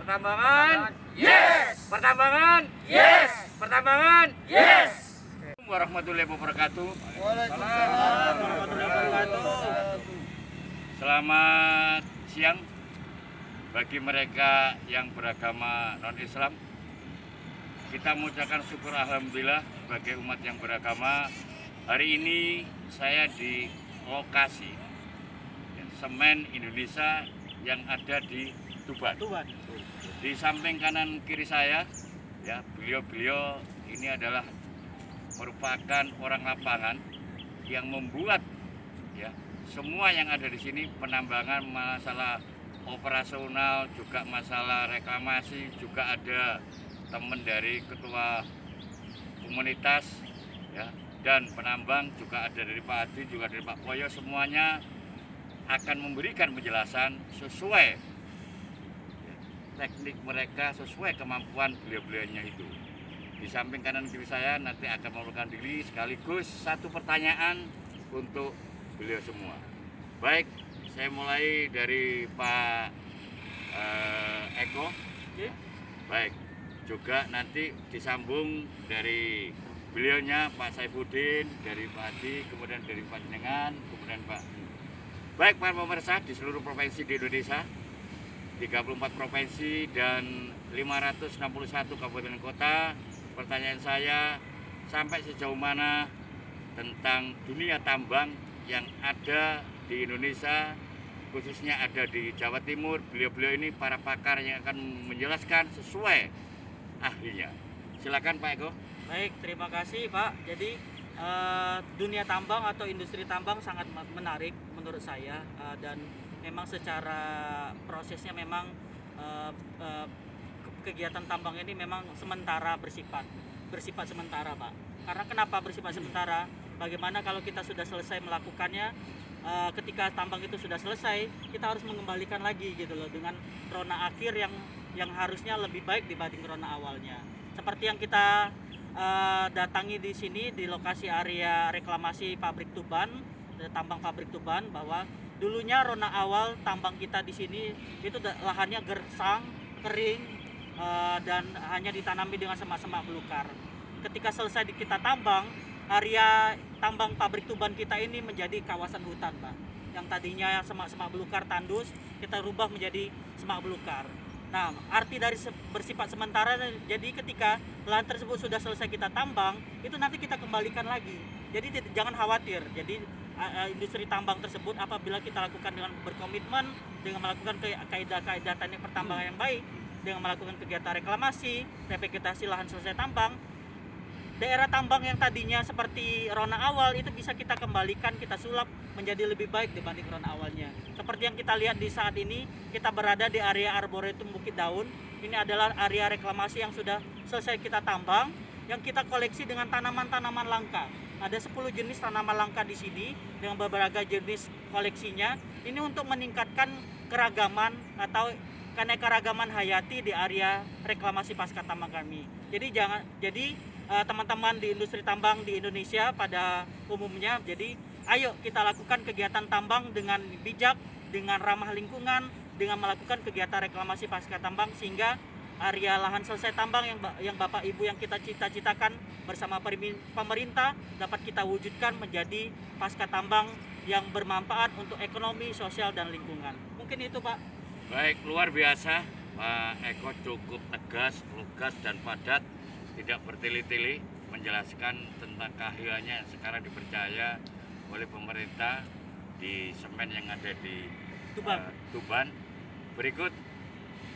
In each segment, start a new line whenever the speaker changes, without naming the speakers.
Pertambangan,
Yes.
pertambangan,
Yes.
pertambangan.
Yes.
Warahmatullahi wabarakatuh.
Waalaikumsalam warahmatullahi wabarakatuh.
Selamat siang bagi mereka yang beragama non-Islam. Kita mengucapkan syukur alhamdulillah sebagai umat yang beragama. Hari ini saya di lokasi Semen Indonesia yang ada di Tuban. Di samping kanan kiri saya, ya, beliau-beliau ini adalah merupakan orang lapangan yang membuat, ya, semua yang ada di sini penambangan, masalah operasional, juga masalah reklamasi, juga ada teman dari ketua komunitas, ya, dan penambang juga ada dari Pak Adi, juga dari Pak Poyo. Semuanya akan memberikan penjelasan sesuai teknik mereka, sesuai kemampuan beliau-beliaunya itu. Di samping kanan kiri saya nanti akan memberikan diri sekaligus satu pertanyaan untuk beliau semua. Baik, saya mulai dari Pak Eko. Baik, juga nanti disambung dari beliaunya Pak Saifuddin, dari Pak Adi, kemudian dari Pak Jenengan, kemudian Pak. Baik, para pemirsa di seluruh provinsi di Indonesia, 34 provinsi dan 561 kabupaten kota. Pertanyaan saya, sampai sejauh mana tentang dunia tambang yang ada di Indonesia, khususnya ada di Jawa Timur. Beliau-beliau ini para pakar yang akan menjelaskan sesuai ahlinya. Silakan Pak Eko.
Baik, terima kasih Pak. Jadi dunia tambang atau industri tambang sangat menarik menurut saya, dan memang secara prosesnya memang kegiatan tambang ini memang sementara bersifat sementara Pak. Karena kenapa bersifat sementara? Bagaimana kalau kita sudah selesai melakukannya, ketika tambang itu sudah selesai, kita harus mengembalikan lagi gitu loh, dengan rona akhir yang harusnya lebih baik dibanding rona awalnya. Seperti yang kita datangi di sini di lokasi area reklamasi pabrik Tuban, tambang pabrik Tuban, bahwa dulunya rona awal tambang kita di sini itu lahannya gersang, kering, dan hanya ditanami dengan semak-semak belukar. Ketika selesai kita tambang, area tambang pabrik Tuban kita ini menjadi kawasan hutan, Pak. Yang tadinya semak-semak belukar tandus, kita rubah menjadi semak belukar. Nah, arti dari bersifat sementara, jadi ketika lahan tersebut sudah selesai kita tambang, itu nanti kita kembalikan lagi. Jadi jangan khawatir. Jadi industri tambang tersebut apabila kita lakukan dengan berkomitmen, dengan melakukan kaidah-kaidah teknik pertambangan yang baik, dengan melakukan kegiatan reklamasi, revegetasi lahan selesai tambang, daerah tambang yang tadinya seperti rona awal itu bisa kita kembalikan, kita sulap menjadi lebih baik dibanding rona awalnya. Seperti yang kita lihat di saat ini, kita berada di area Arboretum Bukit Daun. Ini adalah area reklamasi yang sudah selesai kita tambang, yang kita koleksi dengan tanaman-tanaman langka. Ada 10 jenis tanaman langka di sini dengan beberapa jenis koleksinya. Ini untuk meningkatkan keragaman atau keanekaragaman hayati di area reklamasi pasca tambang kami. Jadi teman-teman di industri tambang di Indonesia pada umumnya, jadi ayo kita lakukan kegiatan tambang dengan bijak, dengan ramah lingkungan, dengan melakukan kegiatan reklamasi pasca tambang, sehingga area lahan selesai tambang yang Bapak Ibu yang kita cita-citakan bersama pemerintah dapat kita wujudkan menjadi pasca tambang yang bermanfaat untuk ekonomi, sosial, dan lingkungan. Mungkin itu Pak.
Baik, luar biasa. Pak Eko cukup tegas, lugas, dan padat, tidak bertele-tele menjelaskan tentang keahliannya yang sekarang dipercaya oleh pemerintah di semen yang ada di Tuban. Berikut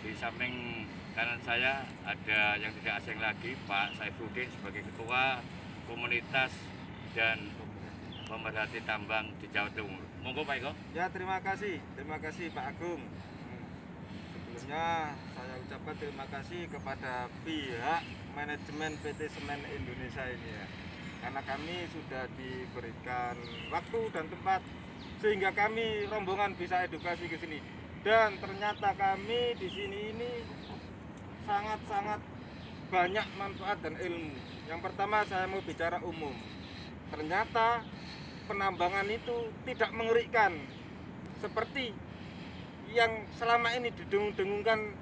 di samping kanan saya ada yang tidak asing lagi, Pak Saifuddin sebagai ketua komunitas dan pemerhati tambang di Jawa Timur. Monggo Pak Eko.
Ya, terima kasih Pak Agung. Sebelumnya saya ucapkan terima kasih kepada pihak manajemen PT Semen Indonesia ini ya, karena kami sudah diberikan waktu dan tempat sehingga kami rombongan bisa edukasi ke sini, dan ternyata kami di sini ini sangat-sangat banyak manfaat dan ilmu. Yang pertama saya mau bicara umum. Ternyata penambangan itu tidak mengerikan seperti yang selama ini didengung-dengungkan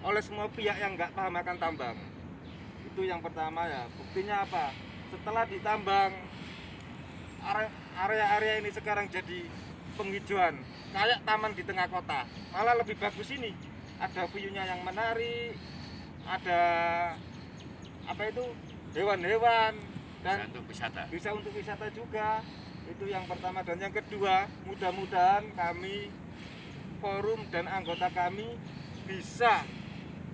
oleh semua pihak yang nggak paham akan tambang. Itu yang pertama ya. Buktinya apa? Setelah ditambang, area-area ini sekarang jadi penghijauan, kayak taman di tengah kota. Malah lebih bagus ini. Ada view-nya yang menarik, ada apa itu, hewan-hewan, dan
Untuk wisata.
bisa untuk wisata juga. Itu yang pertama. Dan yang kedua, mudah-mudahan kami, forum dan anggota kami bisa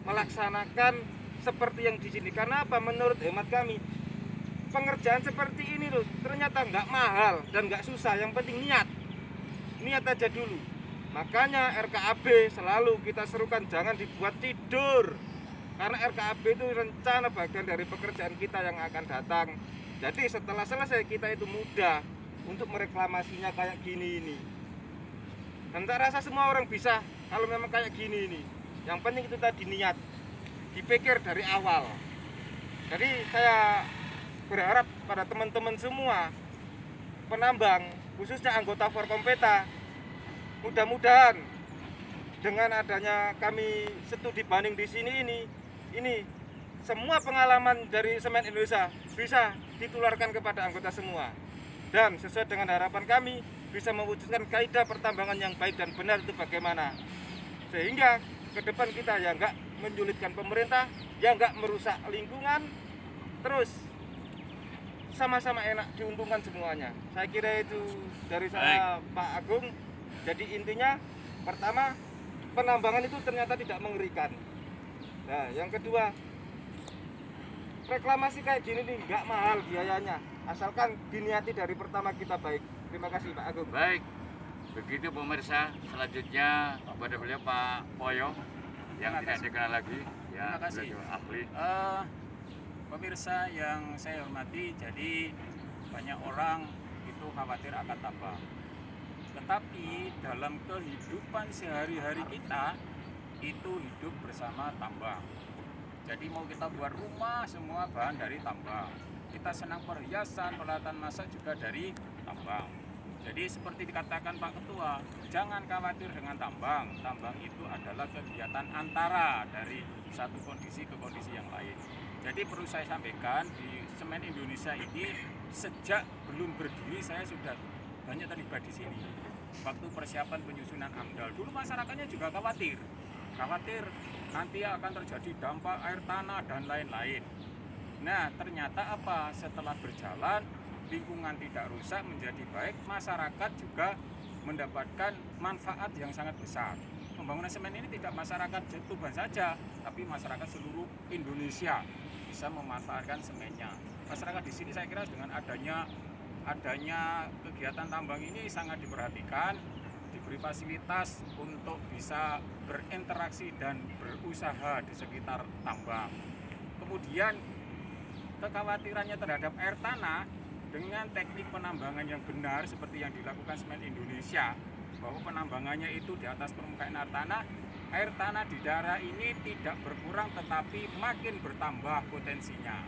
melaksanakan seperti yang di sini. Karena apa? Menurut hemat kami, pengerjaan seperti ini loh ternyata nggak mahal dan nggak susah. Yang penting niat aja dulu. Makanya RKAB selalu kita serukan jangan dibuat tidur, karena RKAB itu rencana bagian dari pekerjaan kita yang akan datang. Jadi setelah selesai kita itu mudah untuk mereklamasinya kayak gini ini. Dan tak rasa semua orang bisa kalau memang kayak gini ini. Yang penting itu tadi niat, dipikir dari awal. Jadi saya berharap pada teman-teman semua penambang, khususnya anggota Forkompeta, mudah-mudahan dengan adanya kami studi banding di sini ini semua pengalaman dari Semen Indonesia bisa ditularkan kepada anggota semua, dan sesuai dengan harapan kami bisa mewujudkan kaidah pertambangan yang baik dan benar itu bagaimana, sehingga ke depan kita ya nggak menyulitkan pemerintah, ya nggak merusak lingkungan, terus sama-sama enak, diuntungkan semuanya. Saya kira itu dari saya, Pak Agung. Jadi intinya pertama, penambangan itu ternyata tidak mengerikan. Nah, yang kedua, reklamasi kayak gini nih nggak mahal biayanya, asalkan diniati dari pertama kita baik. Terima kasih Pak Agung.
Baik, begitu pemirsa. Selanjutnya kepada beliau Pak Poyo yang
Terima
tidak
kasih.
dikenal lagi. Ya,
Terima kasih.
beliau ahli.
Pemirsa yang saya hormati, jadi banyak orang itu khawatir akan tambang. Tetapi dalam kehidupan sehari-hari kita itu hidup bersama tambang. Jadi mau kita buat rumah semua bahan dari tambang. Kita senang perhiasan, peralatan masak juga dari tambang. Jadi seperti dikatakan Pak Ketua, jangan khawatir dengan tambang. Tambang itu adalah kegiatan antara dari satu kondisi ke kondisi yang lain. Jadi perlu saya sampaikan, di Semen Indonesia ini sejak belum berdiri saya sudah banyak terlibat di sini. Waktu persiapan penyusunan AMDAL, dulu masyarakatnya juga khawatir nanti akan terjadi dampak air tanah dan lain-lain. Nah, ternyata apa? Setelah berjalan, lingkungan tidak rusak, menjadi baik, masyarakat juga mendapatkan manfaat yang sangat besar. Pembangunan semen ini tidak masyarakat Tuban saja, tapi masyarakat seluruh Indonesia bisa memanfaatkan semennya. Masyarakat di sini saya kira dengan adanya kegiatan tambang ini sangat diperhatikan, diberi fasilitas untuk bisa berinteraksi dan berusaha di sekitar tambang. Kemudian kekhawatirannya terhadap air tanah dengan teknik penambangan yang benar seperti yang dilakukan Semen Indonesia, bahwa penambangannya itu di atas permukaan air tanah di daerah ini tidak berkurang tetapi makin bertambah potensinya.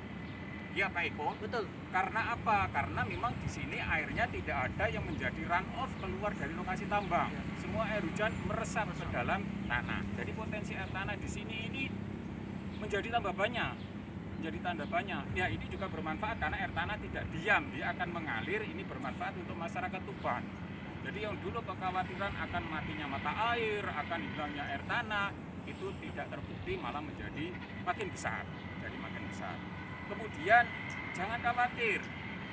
Ya Pak Eko?
Betul.
Karena apa? Karena memang di sini airnya tidak ada yang menjadi run off keluar dari lokasi tambang. Semua air hujan meresap ke dalam tanah. Jadi potensi air tanah di sini ini menjadi tambah banyak. Ya ini juga bermanfaat karena air tanah tidak diam, dia akan mengalir. Ini bermanfaat untuk masyarakat Tuban. Jadi yang dulu kekhawatiran akan matinya mata air, akan hilangnya air tanah, itu tidak terbukti, malah menjadi makin besar. Kemudian jangan khawatir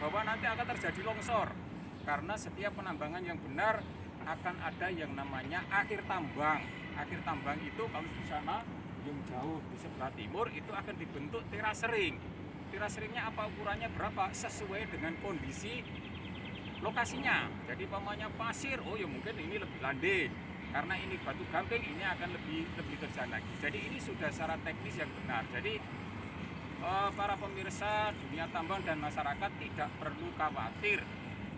bahwa nanti akan terjadi longsor, karena setiap penambangan yang benar akan ada yang namanya akhir tambang. Akhir tambang itu kalau di sana yang jauh di sebelah timur itu akan dibentuk terasering. Terasringnya apa, ukurannya berapa, sesuai dengan kondisi lokasinya. Jadi pamannya pasir, oh ya mungkin ini lebih landai. Karena ini batu gamping, ini akan lebih terjal lagi. Jadi ini sudah secara teknis yang benar. Jadi para pemirsa dunia tambang dan masyarakat tidak perlu khawatir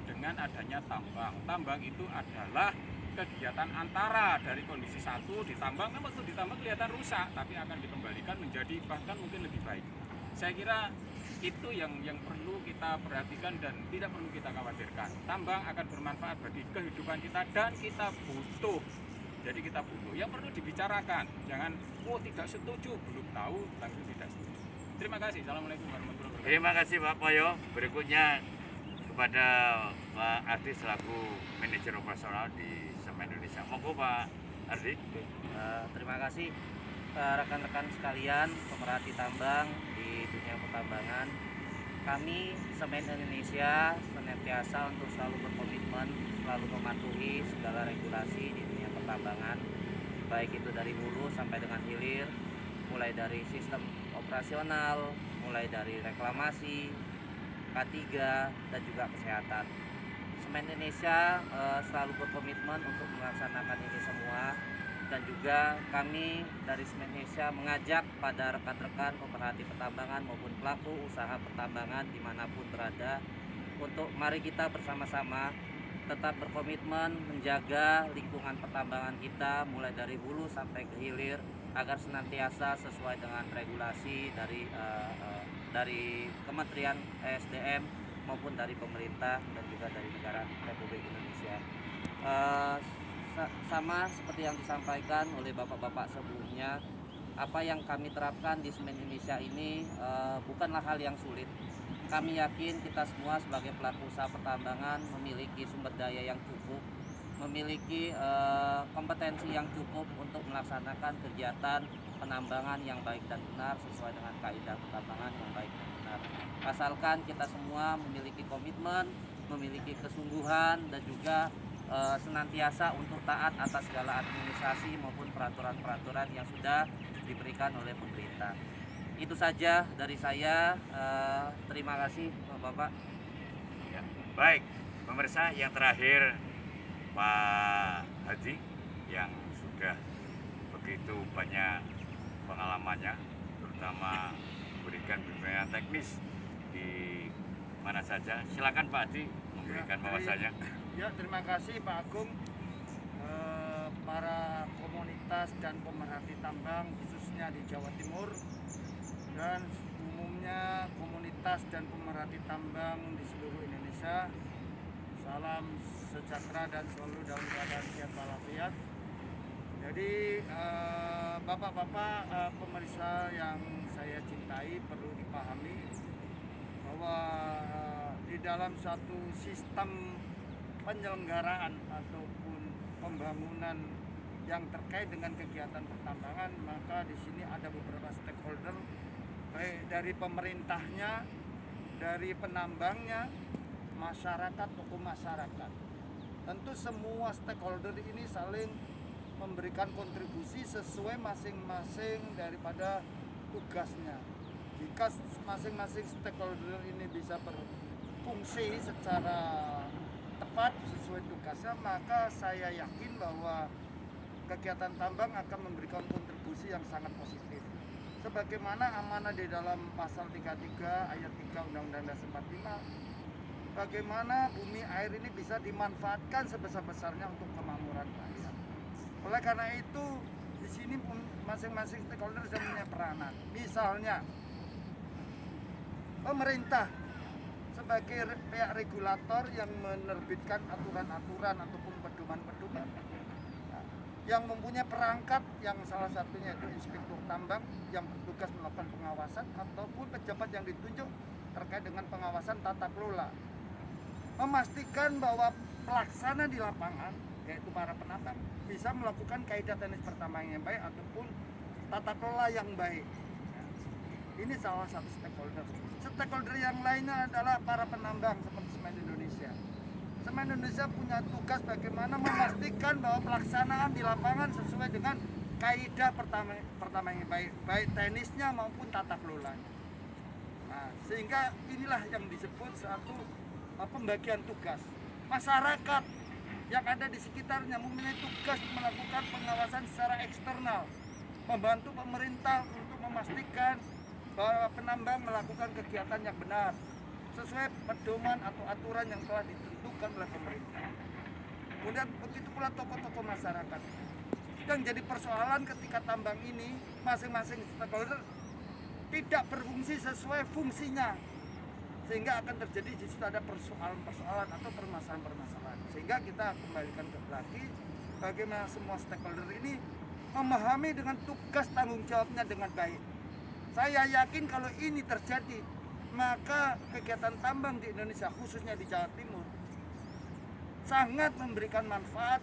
dengan adanya tambang. Tambang itu adalah kegiatan antara dari kondisi satu ditambang, kan waktu ditambang kelihatan rusak, tapi akan dikembalikan menjadi bahkan mungkin lebih baik. Saya kira itu yang perlu kita perhatikan dan tidak perlu kita khawatirkan. Tambang akan bermanfaat bagi kehidupan kita dan kita butuh. jadi kita butuh. Yang perlu dibicarakan, jangan oh tidak setuju, belum tahu langsung tidak setuju. Terima kasih. Assalamualaikum warahmatullahi wabarakatuh.
Terima kasih Pak Poyo. Berikutnya kepada Pak Ardi selaku manajer operasional di Semen Indonesia. Monggo Pak Ardi.
Terima kasih rekan-rekan sekalian pemerhati tambang di dunia pertambangan. Kami Semen Indonesia senantiasa untuk selalu berkomitmen, selalu mematuhi segala regulasi di dunia pertambangan, baik itu dari hulu sampai dengan hilir, mulai dari sistem operasional, mulai dari reklamasi, K3 dan juga kesehatan. Semen Indonesia selalu berkomitmen untuk melaksanakan ini semua, dan juga kami dari Semen Indonesia mengajak pada rekan-rekan pemerhati pertambangan maupun pelaku usaha pertambangan dimanapun berada untuk mari kita bersama-sama tetap berkomitmen menjaga lingkungan pertambangan kita mulai dari hulu sampai ke hilir agar senantiasa sesuai dengan regulasi dari Kementerian ESDM maupun dari pemerintah dan juga dari negara Republik Indonesia. Sama seperti yang disampaikan oleh bapak-bapak sebelumnya, apa yang kami terapkan di Semen Indonesia ini bukanlah hal yang sulit. Kami yakin kita semua sebagai pelaku usaha pertambangan memiliki sumber daya yang cukup, memiliki kompetensi yang cukup untuk melaksanakan kegiatan penambangan yang baik dan benar sesuai dengan kaidah pertambangan yang baik dan benar. Asalkan kita semua memiliki komitmen, memiliki kesungguhan dan juga senantiasa untuk taat atas segala administrasi maupun peraturan-peraturan yang sudah diberikan oleh pemerintah. Itu saja dari saya. Terima kasih Bapak.
Ya. Baik, pemirsa, yang terakhir Pak Haji yang sudah begitu banyak pengalamannya, terutama memberikan bimbingan teknis di mana saja. Silakan Pak Haji memberikan wawasannya.
Ya, terima kasih Pak Agung. Para komunitas dan pemerhati tambang khususnya di Jawa Timur dan umumnya komunitas dan pemerhati tambang di seluruh Indonesia, salam sejahtera dan selalu dalam keadaan sehat walafiat. Jadi bapak-bapak pemirsa yang saya cintai, perlu dipahami bahwa di dalam suatu sistem penyelenggaraan ataupun pembangunan yang terkait dengan kegiatan pertambangan, maka di sini ada beberapa stakeholder, baik dari pemerintahnya, dari penambangnya, masyarakat, tokoh masyarakat. Tentu semua stakeholder ini saling memberikan kontribusi sesuai masing-masing daripada tugasnya. Jika masing-masing stakeholder ini bisa berfungsi secara tepat sesuai tugasnya, maka saya yakin bahwa kegiatan tambang akan memberikan kontribusi yang sangat positif. Sebagaimana amanah di dalam pasal 33 ayat 3 Undang-Undang Dasar 45, bagaimana bumi air ini bisa dimanfaatkan sebesar-besarnya untuk kemakmuran rakyat. Oleh karena itu, di sini masing-masing stakeholder sudah punya peranan. Misalnya, pemerintah sebagai pihak regulator yang menerbitkan aturan-aturan ataupun pedoman-pedoman, yang mempunyai perangkat yang salah satunya itu inspektur tambang yang bertugas melakukan pengawasan ataupun pejabat yang ditunjuk terkait dengan pengawasan tata kelola, memastikan bahwa pelaksana di lapangan yaitu para penambang bisa melakukan kaidah teknis pertambangan yang baik ataupun tata kelola yang baik. Ini salah satu stakeholder. Stakeholder yang lainnya adalah para penambang seperti Semen Indonesia. Semen Indonesia punya tugas bagaimana memastikan bahwa pelaksanaan di lapangan sesuai dengan kaidah pertama yang baik, baik teknisnya maupun tata kelolanya. Nah, sehingga inilah yang disebut satu pembagian tugas. Masyarakat yang ada di sekitarnya mempunyai tugas melakukan pengawasan secara eksternal, membantu pemerintah untuk memastikan bahwa penambang melakukan kegiatan yang benar sesuai pedoman atau aturan yang telah ditentukan oleh pemerintah. Kemudian begitu pula tokoh-tokoh masyarakat. Yang jadi persoalan ketika tambang ini masing-masing stakeholder tidak berfungsi sesuai fungsinya, sehingga akan terjadi di situ ada persoalan-persoalan atau permasalahan-permasalahan. Sehingga kita kembalikan ke lagi
bagaimana semua stakeholder ini memahami dengan tugas tanggung jawabnya dengan baik. Saya yakin kalau ini terjadi, maka kegiatan tambang di Indonesia, khususnya di Jawa Timur, sangat memberikan manfaat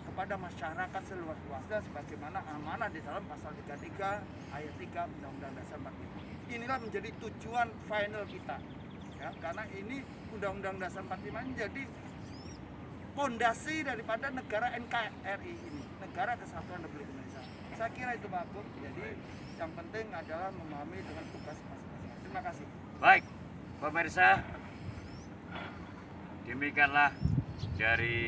kepada masyarakat seluas-luasnya sebagaimana amanah di dalam pasal 33 ayat 3 Undang-Undang Dasar 45. Inilah menjadi tujuan final kita. Ya, karena ini Undang-Undang Dasar 45 menjadi fondasi daripada negara NKRI ini, Negara Kesatuan Republik Indonesia. Saya kira itu Pak Agung. Jadi yang penting adalah memahami dengan tugas masing-masing. Terima kasih.
Baik, pemirsa, demikianlah dari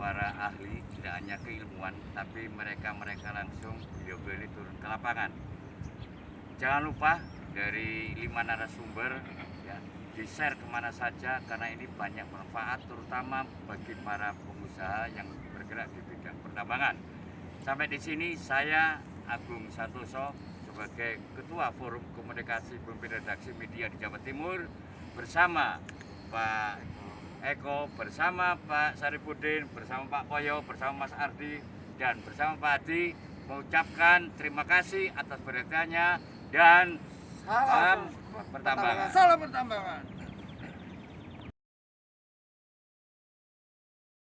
para ahli, tidak hanya keilmuan, tapi mereka langsung beliau ini turun ke lapangan. Jangan lupa dari 5 narasumber ya, di-share kemana saja karena ini banyak manfaat terutama bagi para pengusaha yang bergerak di bidang pertambangan. Sampai di sini saya Agung Santoso sebagai Ketua Forum Komunikasi Pemimpin Redaksi Media di Jawa Timur bersama Pak Eko, bersama Pak Saripudin, bersama Pak Poyo, bersama Mas Ardi, dan bersama Pak Adi mengucapkan terima kasih atas perhatiannya dan salam pertambangan.
Salam pertambangan.